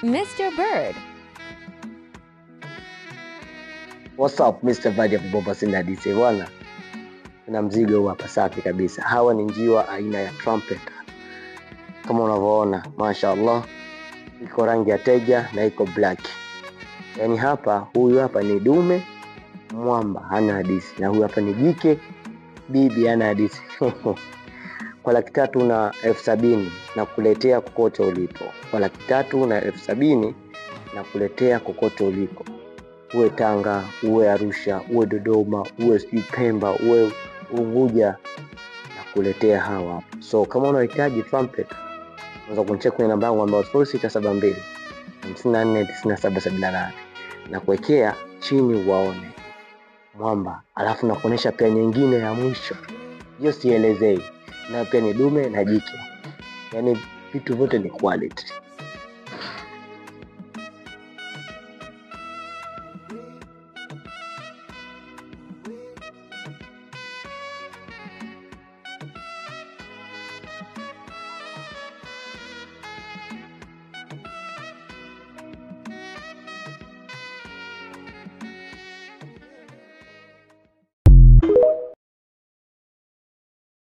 Mr. Bird. What's up Mr. Bird ya Boba Sina DC bwana. Kuna mzigo huu hapa safi kabisa. Hawa ni njiwa aina ya trumpeter. Kama unavyoona, mashaallah. Iko rangi ya teja na iko black. Yaani hapa huyu hapa ni dume, mwamba hana hadisi, na huyu hapa ni jike, bibi hana hadisi. Kwa 370,000 na kuletea kokote ulipo. Kwa 370,000 na kuletea kokote ulipo. Uwe Tanga, uwe Arusha, uwe Dodoma, uwe Pemba, uwe Unguja, na kuletea hawa hapa. So kama unahitaji trumpet, unaweza kunicheck kwenye namba yangu ambayo 0672 549778 na kuwekea chini waone mwamba, alafu na kuonesha pia nyingine ya mwisho. Hiyo sielezei. Na pia ni dume na jike. Yaani vitu vyote ni quality.